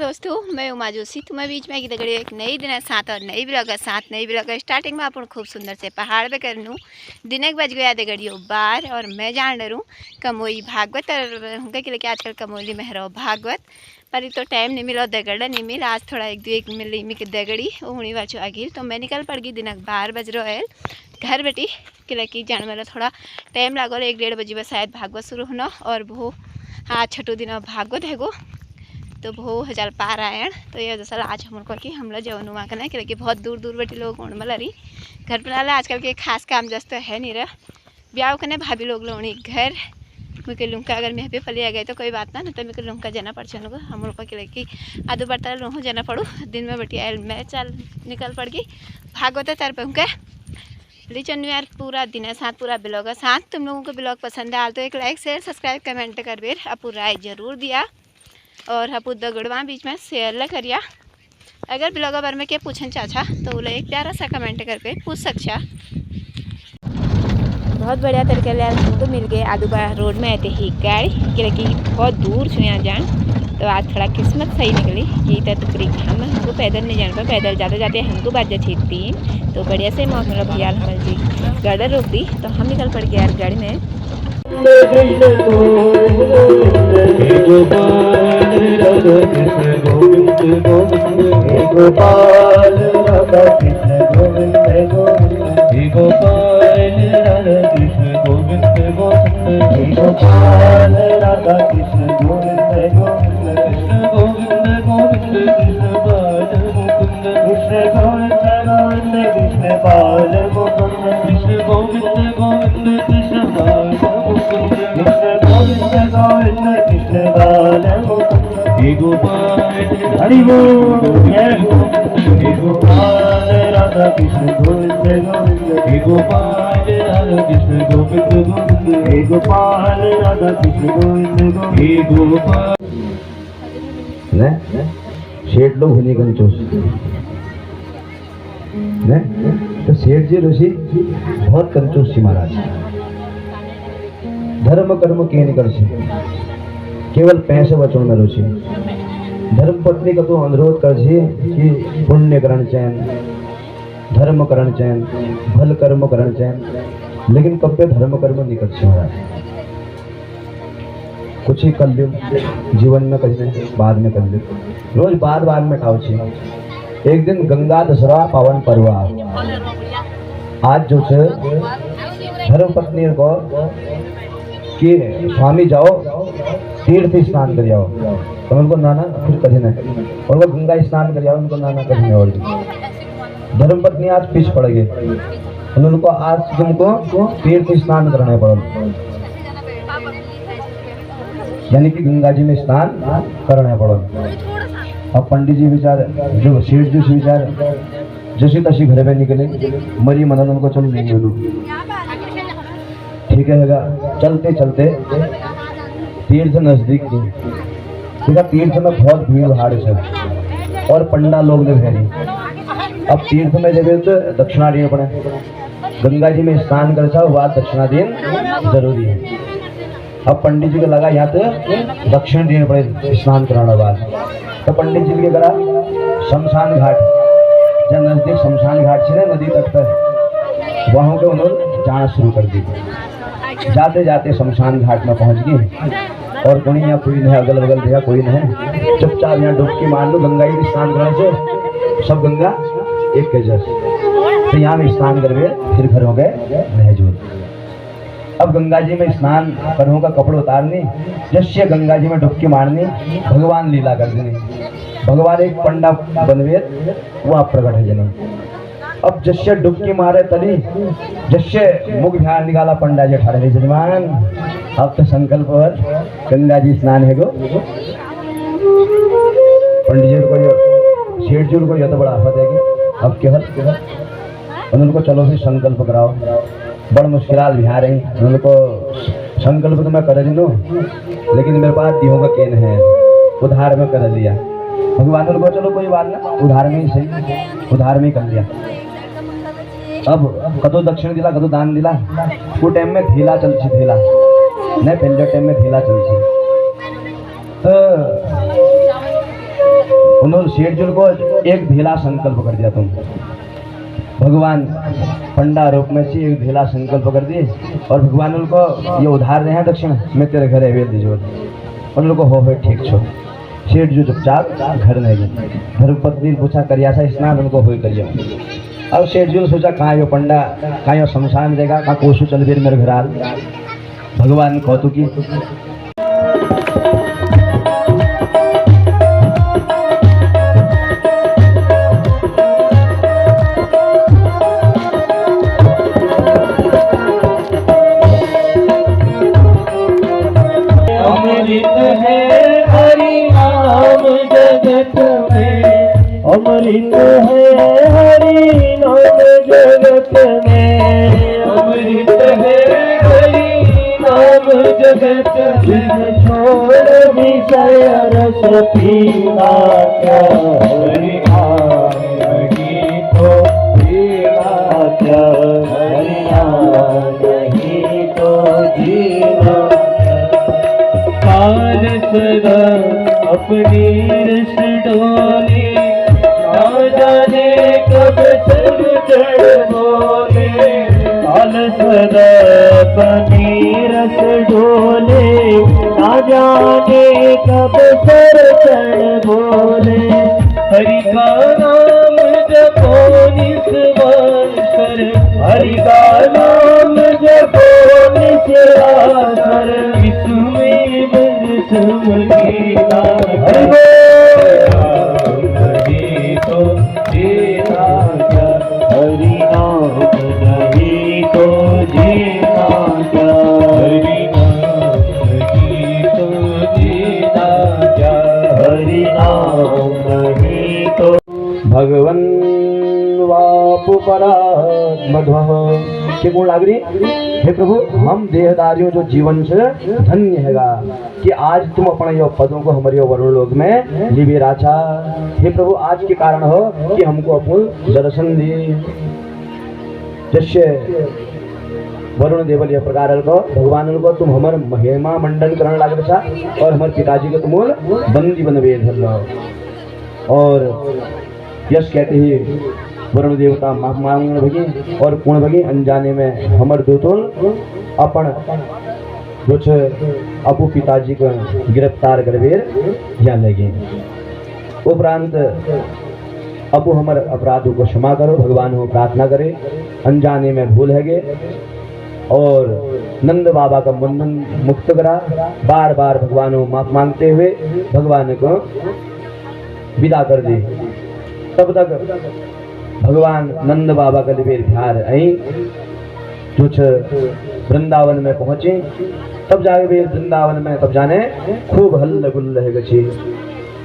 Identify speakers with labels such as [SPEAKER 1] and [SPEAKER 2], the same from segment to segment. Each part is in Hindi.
[SPEAKER 1] दोस्तों, मैं उमा जोशी तुम्हें बीच में दगड़ी एक नई दिन साथ और नई ब्लॉगर साथ नई ब्लॉगर स्टार्टिंग में अपन खूब सुंदर से पहाड़ पे करनू दिनक बज गया दगड़ियों बार और मैं जान डरूँ कमोई भागवत और उनका कि आजकल कमोली में रहो भागवत पर तो टाइम नहीं मिला दगड़ा नहीं मिल आज थोड़ा एक मिली मिल दगड़ी उड़ी बाचू आगिल तो मैं निकल पड़ गई दिनक 12 बज रहा है घर बेटी कि जाने वाला थोड़ा टाइम लागो 1-1:30 बजे बस शायद भागवत शुरू होना और वो आज छठो दिन भागवत है गो तो वो हजार पारायण तो ये दसल आज हमको कि हम लोग जवन वहाँ करना कि बहुत दूर दूर बैठे लोग उड़म रही घर पर आजकल के खास काम जस्ट है नहीं रहा ब्याह करने भाभी लोग लोनी घर मुझे लुमका अगर मैं पे पलिया गए तो कोई बात ना तो मेरे लुमका जाना पड़ चलो हम लोग के कि आधो बर्ता लूँ जाना पड़ू दिन में बैठी आयल मैं चल निकल पड़ गई भागवत तर पे उनका लीचन यार पूरा दिन साथ पूरा ब्लॉग साथ तुम लोगों को ब्लॉग पसंद आया तो एक लाइक शेयर सब्सक्राइब कमेंट कर बेर अपू राय जरूर दिया और अपू दगड़वा बीच में शेयर ला करिया अगर ब्लॉगर बारे में क्या पूछन चाचा तो बोले एक प्यारा सा कमेंट करके पूछ सकता। बहुत बढ़िया तरीके से हमको मिल गए आदू रोड में आते ही गाड़ी कि बहुत दूर छू यहाँ जान तो आज थोड़ा किस्मत सही निकली कि तुकरी हम हमको पैदल नहीं जान पर पैदल जाते जाते हमको बाजा थी 3 तो बढ़िया से मौसम मिला भैया हमारे जी गाड़ी रोक दी तो हम निकल पड़ गए यार गाड़ी में।
[SPEAKER 2] गोपाल राधा कृष्ण गोविंद गोविंद गोपाल राधा कृष्ण गोविंद गोविंद गोपाल राधा कृष्ण गोविंद गोविंद कृष्ण गोविंद गोविंद कृष्ण बाल मुकुंद कृष्ण गोविंद गोविंद कृष्ण बाल मुकुंद कृष्ण गोविंद गोविंद कृष्ण बाल मुकुंद कृष्ण गोविंद गोविंद कृष्ण बाल मुकुंद हे गोपाल हरि बोल हे गोपाल राधा कृष्ण गोविंद गोविंद हे गोपाल राधा कृष्ण गोविंद गोविंद हे गोपाल राधा कृष्ण गोविंद गोविंद हे गोपाल ने शेठ लोग होने कंचोस ने तो सेठ जी ऋषि बहुत कंचोस थी महाराज धर्म कर्म के निकल से केवल पैसे बचो न रुचि धर्म पत्नी का तो अनुरोध कर कि पुण्य करण चैन धर्म करण चैन भल कर्म करण चैन लेकिन कब पे धर्म कर्म निकल से महाराज कुछ ही कर लो जीवन में कहीं बाद में कर लो रोज बाद में खाओ छे एक दिन गंगा दसरा पावन पर्व आज जो है धर्म पत्नी को कि स्वामी जाओ तीर्थ स्नान कर जाओ तो उनको नाना कुछ कठिन है और वो गंगा स्नान कर जाओ उनको नाना कठिन है। और धर्म पत्नी आज पीछे पड़ गई उनको आज तुमको तीर्थ स्नान करने पड़ो यानी कि गंगा जी में स्नान करने पड़ो। अब पंडित जी विचार जो सेठ जी विचार जैसी तसी घर में निकले मरी मनन उनको चल लेंगे ठीक है चलते चलते तीर्थ नजदीक की ठीक है तीर्थ में बहुत भीड़ भाड़ है और पंडा लोग ने घेरी अब तीर्थ में जब तो दक्षिणा देनी पड़े गंगा जी में स्नान कर सा बाद दक्षिणा देना जरूरी है। अब पंडित जी को लगा यहाँ तो दक्षिण देने पड़े स्नान कराने बाद तो पंडित जी के करा शमशान घाट जब नजदीक शमशान घाट से नदी तट पर वहाँ के उन्होंने जाना शुरू कर दी। जाते जाते शमशान घाट में पहुंच गए और कोई यहाँ कोई नहीं अगल बगल देखा कोई नहीं चुपचाप यहाँ डुबकी मार लो गंगा जी में स्नान करने से सब गंगा एक के जैसे तो यहाँ में स्नान कर गए फिर घर हो गए महजूद। अब गंगा जी में स्नान करो का कपड़े उतारनी जैसे गंगा जी में डुबकी मारनी भगवान लीला कर देनी भगवान एक पंडा बनवे वह प्रकट है जनी। अब जैसे डुबकी मारे तली जैसे मुख ध्यान निकाला पंडा जी ठाड़े जजमान अब तो संकल्प और गंगा जी स्नान है गो पंडित जी को सेठ जी को यह तो बड़ा आफत है कि अब केवल उनको चलो फिर संकल्प कराओ बड़ मुश्किल बिहार है उनको संकल्प तो मैं कर दी लेकिन मेरे पास दियों का केन है उधार में कर लिया भगवान उनको चलो कोई बात ना उधार में ही सही उधार में कर लिया। अब कदो दक्षिण दिला कदो दान दिला वो टाइम में धेला चल धेला नहीं पहले टाइम में धेला चल तो उन्होंने सेठ जी को एक ढीला संकल्प कर दिया। तुम भगवान पंडा रूप में से एक ढीला संकल्प कर दिए और भगवान उनको ये उधार रहे हैं दक्षिण मैं तेरे घर अवेल दीजो उनको हो ठीक छो। सेठ जो चुपचाप घर नहीं गए। धर्मपत्नी पूछा करिया सा स्नान उनको हो करिए। अब सेठ जी ने सोचा कहाँ यो पंडा कहाँ यो शमशान देगा कहाँ कोशु चल गए मेरे घर आल। भगवान कौतुकी
[SPEAKER 3] अमृत है हरि नाम जगत में, अमृत है हरि नाम जगत में, छोड़ विषय रस पीना क्या, हरि नाम नहीं तो जीना क्या, हरि नाम नहीं तो जीना काल सदा अपनी रस डोले जाने कब सर चढ़ बोले, काल सदा अपनी रस डोले ना जाने कब सर चढ़ बोले। हरि का नाम जपो निस्वार, हरि का नाम जपो निस्वार, इसमें बरस मदीना हरि तो जीना क्या, हरि नाम नहीं तो जीना क्या, हरि नाम नहीं तो जीना क्या, हरि नाम नहीं तो।
[SPEAKER 2] भगवन वापु परात्मध्वः के गुण लाग रही। हे प्रभु हम देहदारियों जो जीवन से धन्य हैगा कि आज तुम अपने यो पदों को हमारे वरुण लोक में लिबे राजा। हे प्रभु आज के कारण हो कि हमको अपन दर्शन दिए। जैसे वरुण देवल यह प्रकार को भगवान को तुम हमारे महिमा मंडन करने लाग रहा और हमारे पिताजी के तुम बंदी बनवे धर। और यश कहते ही वरुण देवता माफ मांग भगी और पूर्ण भगी अनजाने में हमर दूतों अपन कुछ अपू पिताजी को गिरफ्तार करवेर यहाँ लगे। उपरांत अपू हमार अपराधों को क्षमा करो भगवान हो प्रार्थना करे। अनजाने में भूल है गे और नंद बाबा का बंधन मुक्त करा। बार बार भगवान हो माफ मांगते हुए भगवान को विदा कर दी। तब तक भगवान नंद बाबा का लिबेर बिहार आई कुछ वृंदावन में पहुंचे। तब जाके भी वृंदावन में तब जाने खूब हल्ला गुल्ला है गची।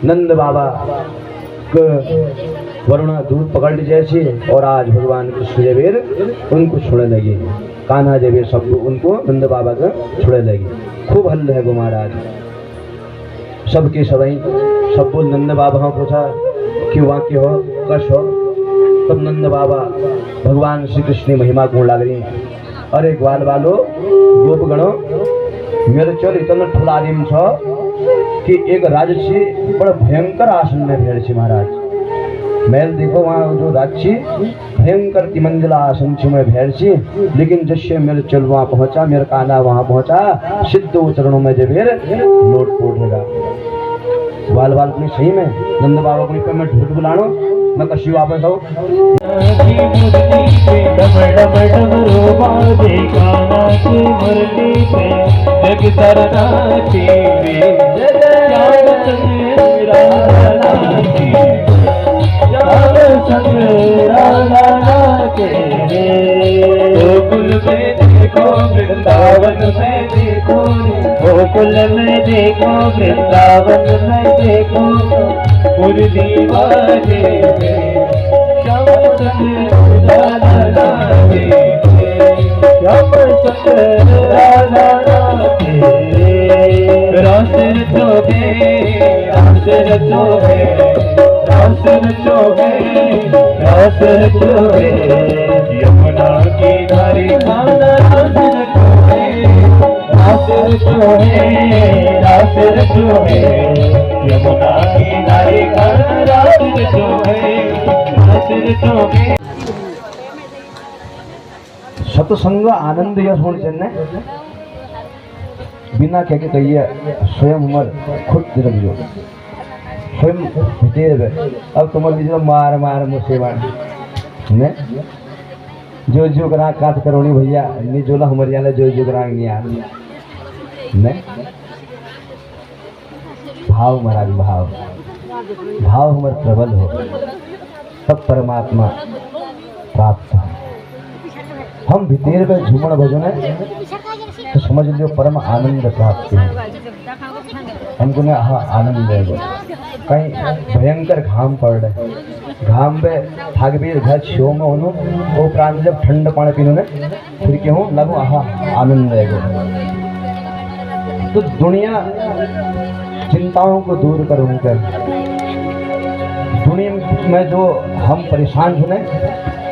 [SPEAKER 2] नंद बाबा को वरुण दूध पकड़ जैसे और आज भगवान कृष्ण जबेर उनको छोड़ने लगे। कान्हा जबेर सब उनको नंद बाबा का छोड़ने लगे। खूब हल्ला है गो महाराज सबके सवई सब बोल नंद बाबा हो पूछा कि वहाँ के हो कश हो। तब नंद बाबा भगवान श्री कृष्ण की महिमा गुण लाग रही। अरे ग्वाल वालो गोप गणो मेरे चल इतना ठुलारिम छ कि एक राजसी बड़ा भयंकर आसन में भेड़ छी महाराज। मैल देखो वहाँ जो राजसी भयंकर तिमंजिला आसन छी में भेड़ छी। लेकिन जैसे मेरे चल वहाँ पहुँचा मेरा कान्हा वहाँ पहुँचा सिद्ध चरणों में जब लोट पोटेगा। बाल बाल अपनी सही में नंद बाबा अपनी पेमेंट झूठ बुलानो मैं कशी वापस आऊँ।
[SPEAKER 3] वृंदावन में देखो गोकुल में देखो वृंदावन में देखो पूरी दीवाने श्याम चंद्र राधा राधे श्याम चंद्र राधा राधे रास रचोगे रास रचोगे रास रचोगे रास रचोगे यमुना की धारी खाना रास रचोगे रास रचोगे रास रचोगे यमुना किनारे का रात जो है
[SPEAKER 2] सत्संग आनंद यह होने चलने बिना कह के कहिए स्वयं उमर खुद दिल जो स्वयं भीतर अब तुम लीजिए मार मार मुसेवान ने जो करा काट करोनी भैया नी जोला हमारे यहाँ जो करा ने भाव महाराज भाव हमारे प्रबल हो तब परमात्मा प्राप्त हो। हम भीतर में झूमण भजन है तो समझ लियो परम आनंद प्राप्त है हमको ने हाँ आनंद है कहीं भयंकर घाम पड़ रहे घाम में थाकबीर घर शो में होनो वो प्रांत जब ठंड पानी पीनो ने फिर क्यों लगो आहा आनंद है तो दुनिया चिंताओं को दूर करूँकर दुनिया में जो हम परेशान थे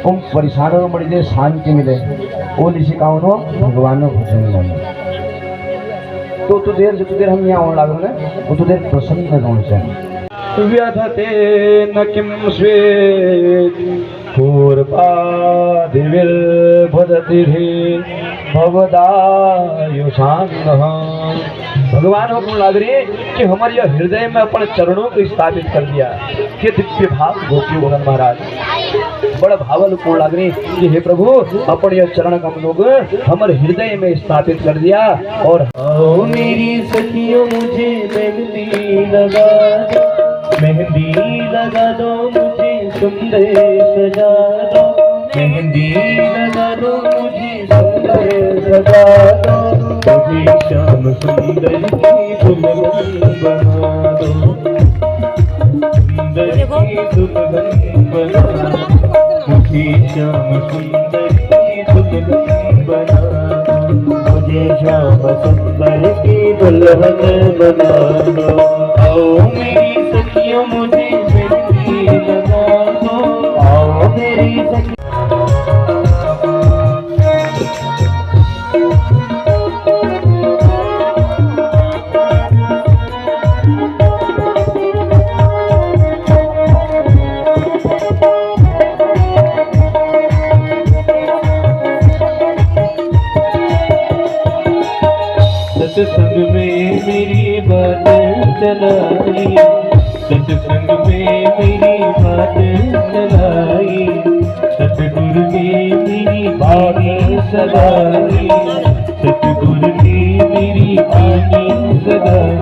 [SPEAKER 2] उन परेशानों में बड़ी देर शांति मिले वो लिखी का भगवानों भजन तो देर जो देर हम यहाँ आने लागो ने वो तो देर प्रसन्न होने चाहिए व्यधते न किं स्वेत् पूर्वादिविल भजति भवदायुषान्नः भगवान को गुण लाग रही है कि हमारे यह हृदय में अपने चरणों को स्थापित कर दिया कि दिव्य भाव गोपी भगवान महाराज बड़ा भावल गुण लाग रही कि हे प्रभु अपने यह चरण कमलों को हमारे हृदय में स्थापित कर दिया और
[SPEAKER 3] मेरी सखियों मुझे मेहंदी लगा दो मुझे सुंदर सजा दो मेहंदी लगा दो मुझे सुंदर सजा दो मुझे श्याम सुंदर की दुल्हन बना दो सुंदर की दुल्हन बना मुझे श्याम सुंदर की दुल्हन बना मुझे श्याम सुंदर की दुल्हन बना दो आओ मेरी सखियों मुझे मेहंदी लगा दो आओ मेरी सखियों सत्संग में मेरी बात चलाई सत्संग में मेरी बात चलाई सतगुरु ने मेरी बानी सगाई सतगुरु ने मेरी बानी सगाई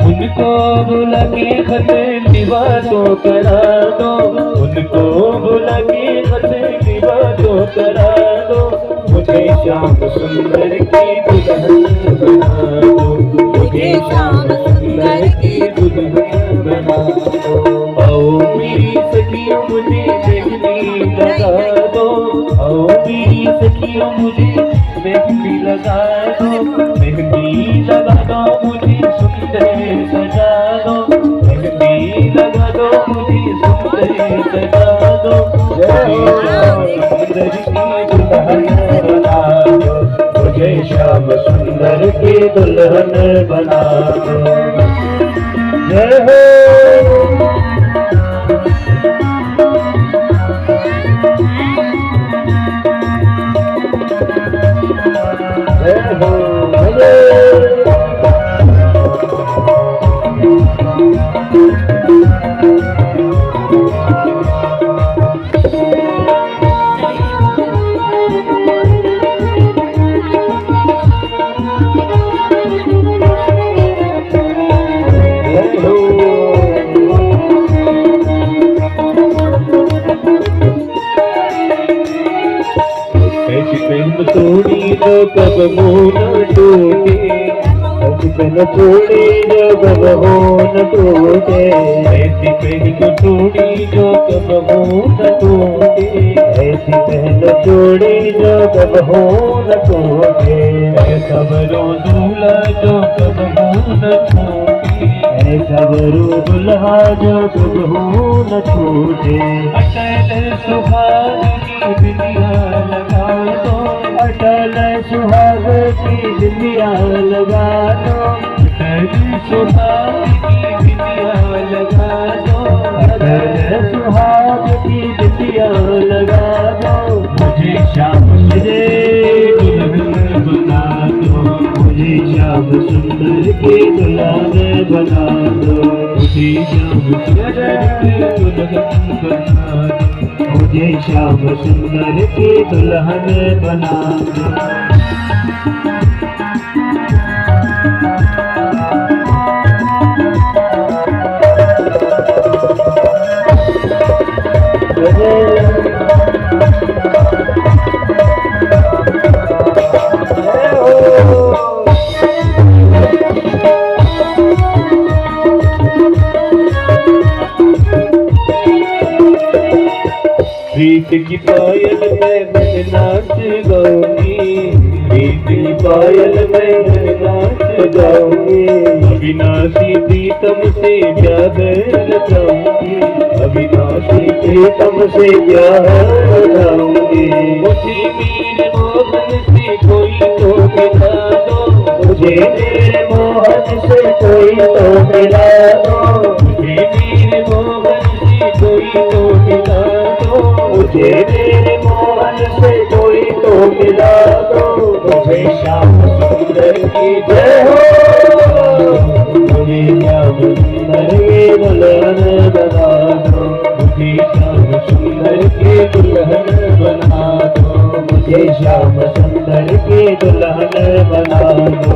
[SPEAKER 3] उनको बुला के खत लिवा तो करा दो उनको बुला के खत लिवा तो करा दो मुझे श्याम सुंदर की दुल्हन बना दो मुझे श्याम सुंदर की दुल्हन बना दो आओ मेरी सखियों मुझे मेहंदी लगा दो आओ मेरी सखियों मुझे मेहंदी लगा दो मेहंदी लगा दो मुझे सुंदर सजा दो मेहंदी लगा दो मुझे सुंदर सजा दो सुंदर की दुल्हन बना दो मुझे श्याम सुंदर की दुल्हन बना दो जय हो तोड़ी जो कब मोन टूटे ऐसी पहन तोड़ी जो कब मोन टूटे ऐसी पहन तोड़ी जो कब मोन टूटे ऐसी पहन तोड़ी जो कब मोन टूटे ऐसा बरो दूल्हा जो कब मोन टूटे ऐसा बरो दुल्हा जो कब मोन टूटे अटल सुहाग की बिंदिया लगा दो अटल सुहाग की बिंदिया लगा दो अटल सुहाग की बिंदिया श्याम सुंदर के दुल्हन बना दो, मुझे श्याम सुंदर के दुल्हन बना दो, मुझे श्याम सुंदर के दुल्हन बना दो। प्रीत की पायल में मैं नाच गाऊंगी, प्रीत की पायल में मैं नाच गाऊंगी, अविनाशी प्रीतम से प्यार लगाऊंगी, अविनाशी प्रीतम से प्यार लगाऊंगी। मुझे मीर मोहन से कोई तो मिला दो, मुझे मीर मोहन से कोई तो मिला दो, मुझे मीर मोहन से कोई तो मिला दो, मुझे मेरे मोहन से कोई तो मिला दो, मुझे श्याम सुंदर की जय हो, मुझे श्याम सुंदर के दुल्हन बना दो, मुझे श्याम सुंदर के दुल्हन बना दो, मुझे श्याम सुंदर के दुल्हन बना दो।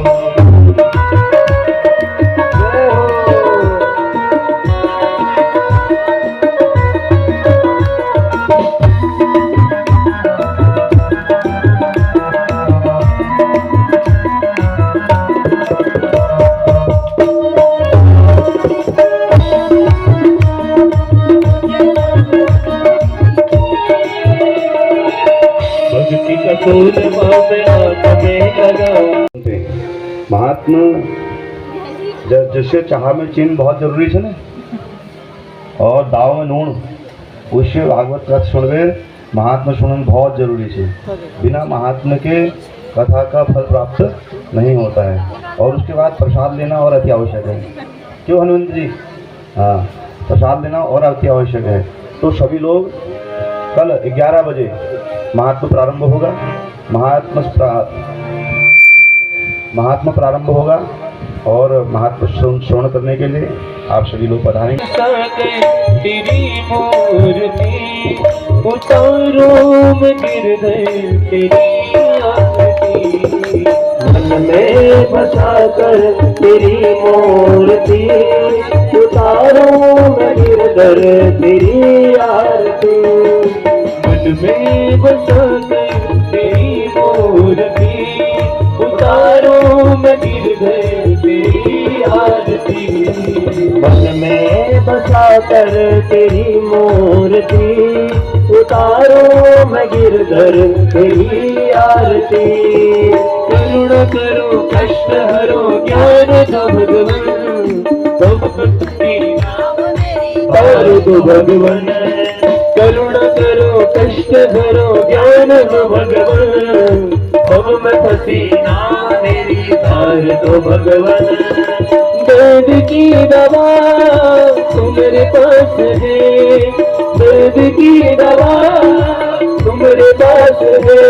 [SPEAKER 2] महात्मा जैसे चाह में चीन बहुत जरूरी है ना, और दाव में नून, उससे भागवत कथा सुनवे महात्मा सुनन बहुत जरूरी है। बिना महात्मा के कथा का फल प्राप्त नहीं होता है, और उसके बाद प्रसाद लेना और अति आवश्यक है। क्यों हनुमंत जी? हाँ, प्रसाद लेना और अति आवश्यक है। तो सभी लोग कल 11 बजे महात्मा प्रारंभ होगा, महात्मा प्रारंभ होगा, और महात्मा श्रवण करने के लिए आप सभी लोग पधारेंगे।
[SPEAKER 3] तेरी मूर्ति उतारो मैं गिरधर तेरी आरती, मन में बसा कर तेरी मूर्ति उतारो मैं गिरधर तेरी आरती, मन में बसा कर तेरी मूर्ति उतारो मैं गिरधर तेरी आरती, मन में बसा कर तेरी मूर्ति उतारो मैं गिरधर तेरी आरती। करुणा करो कष्ट हरो ज्ञान दो भगवन, और दो भगवन, करुणा करो कष्ट हरो ज्ञान दो भगवन, अब मैं फंसी ना मेरी तार दो भगवन। दर्द की दवा तुम्हारे पास है, दर्द की दवा तुम्हारे पास है,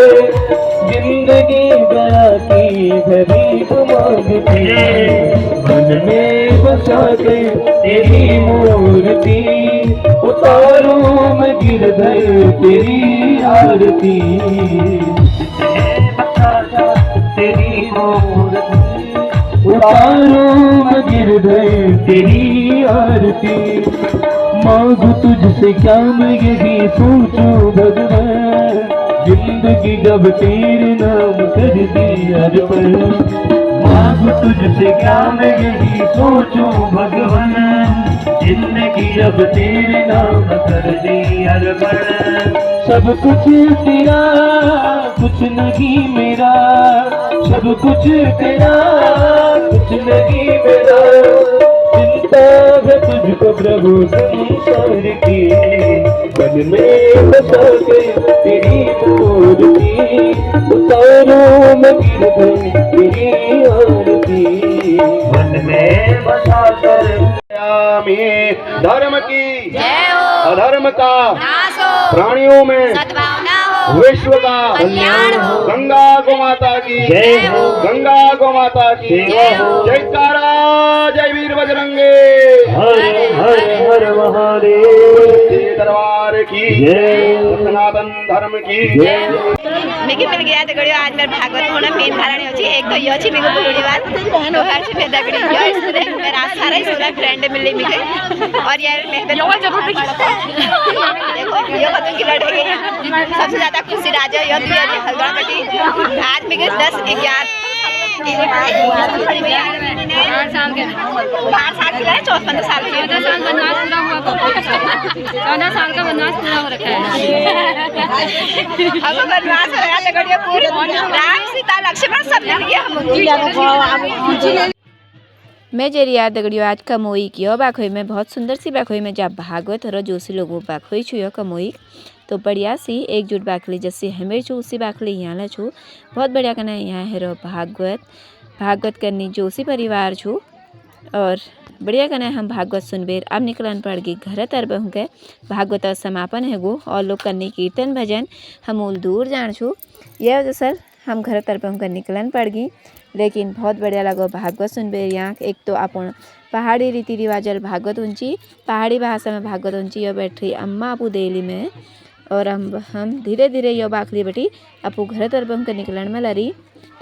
[SPEAKER 3] जिंदगी दया की भरी मांगती, मन में बसा के तेरी मूर्ति उतारो मैं गिरधर तेरी आरती, तेरी मूर्ति उतारो मैं गिरधर तेरी आरती। मांगू तुझसे क्या मैं यही सोचूं भगवान, जिंदगी जब तेरे नाम कर दी अर्पण, मांगू तुझसे क्या मैं यही सोचूं भगवान, जिंदगी जब तेरे नाम कर दी अर्पण। सब कुछ तेरा कुछ नहीं मेरा, सब कुछ तेरा कुछ नहीं मेरा, चिंता है तुझको प्रभु संसार की, मन में बसा के तेरी मूर्ति उतारो मैं गिरधर तेरी आरती, मन में बसा कर धर्म की
[SPEAKER 1] जय हो,
[SPEAKER 3] अधर्म का
[SPEAKER 1] नाश हो,
[SPEAKER 3] प्राणियों में
[SPEAKER 1] सद्भावना हो,
[SPEAKER 2] विश्व का
[SPEAKER 1] कल्याण हो।
[SPEAKER 2] गंगा गो माता की
[SPEAKER 3] जय हो।
[SPEAKER 2] गंगा गो माता की
[SPEAKER 1] जय हो।
[SPEAKER 2] जयकारा, जय वीर बजरंगे,
[SPEAKER 3] हर हर हर महादेव
[SPEAKER 2] सच्चे दरबार की
[SPEAKER 3] जय।
[SPEAKER 2] सनातन धर्म की
[SPEAKER 3] जय।
[SPEAKER 1] मिगी मिल गया दगड़ियों आज मेरे भागवत होना मेन कारण होची एक तो यो छी मिगो बुलुड़ी बात तो हर से मैं दगड़ी यो इसने मेरा सारा ही सोला फ्रेंड मिले मिगे और यार मैं यो जरूर देखो यो कतन की लड़ाई है सबसे ज्यादा खुशी राजा यो दुनिया की हलवा कटी आज मिगे 10 11 8 साल के 14 साल के 14 साल वनवास पूरा हुआ 14 साल का वनवास पूरा हो रखा है अब वनवास हो रहा दगड़ियों पूरा राम सीता लक्ष्मण सब मिल गया हम मैं जेरी याद दगड़ियों आज कमोई की बाखोई में बहुत सुंदर सी बाखोई में जब भागवत और जोशी लोगों बाखोई छू कमोई तो बढ़िया सी एकजुट बाखली जैसे हमें छू उसी बाखली यहाँ छू बहुत बढ़िया कहना यहाँ है रो भागवत करनी जोशी परिवार छू और बढ़िया कहना हम भागवत सुनबेर अब निकलन पड़ गई घर तरब गए भागवत समापन है गो और लोग करनी कीर्तन भजन हम दूर जान छू यह वजह सर हम घर तरब निकलन पड़ गई लेकिन बहुत बढ़िया लगो भागवत सुनबेर यहाँ एक तो अपन पहाड़ी रीति रिवाजल भागवत ऊँची पहाड़ी भाषा में भागवत ऊँची यो बैठी अम्मा अपू देली में और हम धीरे धीरे यो बाखली बेटी अपू घर तरफ हमके निकलन में लरी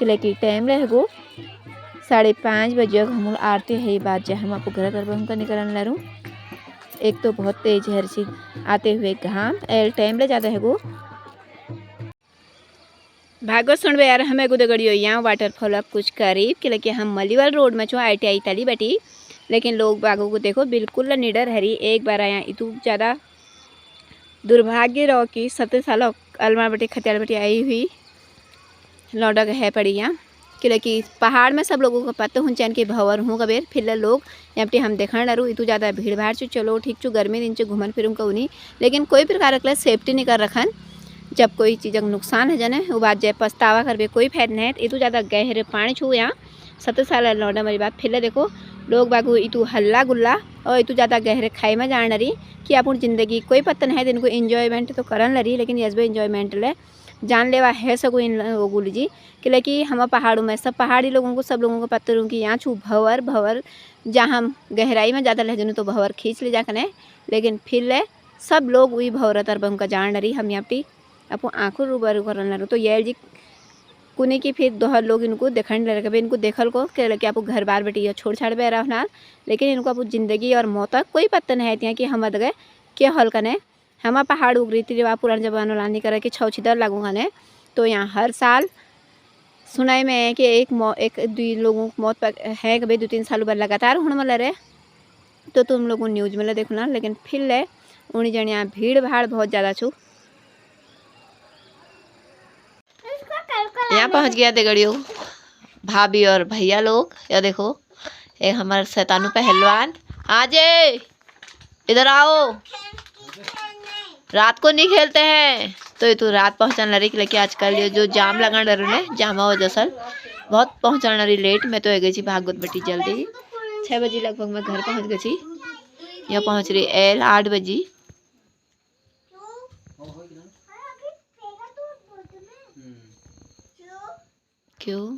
[SPEAKER 1] कि टाइम रह गो 5:30 बजे हम आरती है बात जब हम अपू घर तरफ हमको निकलन लरूँ एक तो बहुत तेज हर्षी आते हुए घाम एल टाइम ले जाता है गो भागवत सुनबे यार हमें गुदगड़ियो यहाँ वाटरफॉल अब कुछ करीब कि हम मलीवाल रोड में छो ITI तली बैठी लेकिन लोग बागों को देखो बिल्कुल निडर हरी एक बार आया इतू ज़्यादा दुर्भाग्य रहो कि 17 साल अलमार बटी खतियाल बटी आई हुई लौटक है पड़ी यहाँ कि पहाड़ में सब लोगों को पता हूँ चैन के भवर हूँ कबेर फिर लोग यहाँ पे हम देखा डरू इतू ज़्यादा भीड़ भाड़ चु चलो ठीक चु गर्मी दिन चु घूमन फिरूँ कहूँ नहीं लेकिन कोई प्रकार के सेफ्टी नहीं कर रखन जब कोई चीज़ नुकसान है जने वो बात जब पछतावा करबे कोई फायदा नहीं इतू ज़्यादा गहरे पानी छू यहाँ 17 साल लौटा मेरी बात फिर देखो लोग बागू इतू हल्ला गुल्ला और इतू ज़्यादा गहरे खाई में जान रही कि अपन ज़िंदगी कोई पता नहीं है इनको इंजॉयमेंट तो करन लरी लेकिन यस इंजॉयमेंट ले जान लेवा है सको इन गुली जी कि हम पहाड़ों में सब पहाड़ी लोगों को सब लोगों को पता रहूँ कि यहाँ छू भवर जहाँ हम गहराई में ज़्यादा लहजन तो भवर खींच ले जाकर लेकिन फिर ले सब लोग वही भवर तरब हमका जान रही हम यहाँ पे अपो आँखों रूबरू करन लरूँ तो ये जी कुने की फिर दोहर लोग इनको देखने लगे इनको देखल को कि आपको घर बार बेटी छोड़ छाड़ बे रहा लेकिन इनको आप ज़िंदगी और मौत कोई पता नहीं है कि हम गए क्या हल कने हम पहाड़ उगरी थी रिवा पुराने जमाना लानी करे कि छौ छिदर लगूंगा ने तो यहाँ हर साल सुनाई में है कि एक दो लोगों की मौत है कभी 2-3 साल बाद लगातार होने वाला रहे तो तुम लोगों न्यूज़ में देखना लेकिन फिर ले उन्हीं जन यहाँ भीड़ भाड़ बहुत ज़्यादा छू यहाँ पहुँच गया देगड़ियों भाभी और भैया लोग या देखो एक हमारे शैतानू पहलवान आजे इधर आओ रात को नहीं खेलते हैं तो ये तो रात पहुँचाने लड़ी लेकिन आजकल ये जो जाम लगा डर ने जामा हो जसल बहुत पहुँचाने रही लेट मैं तो गई भागवत बेटी जल्दी 6 बजे लगभग मैं घर पहुँच गई यहाँ पहुँच रही एल 8 बजे क्यों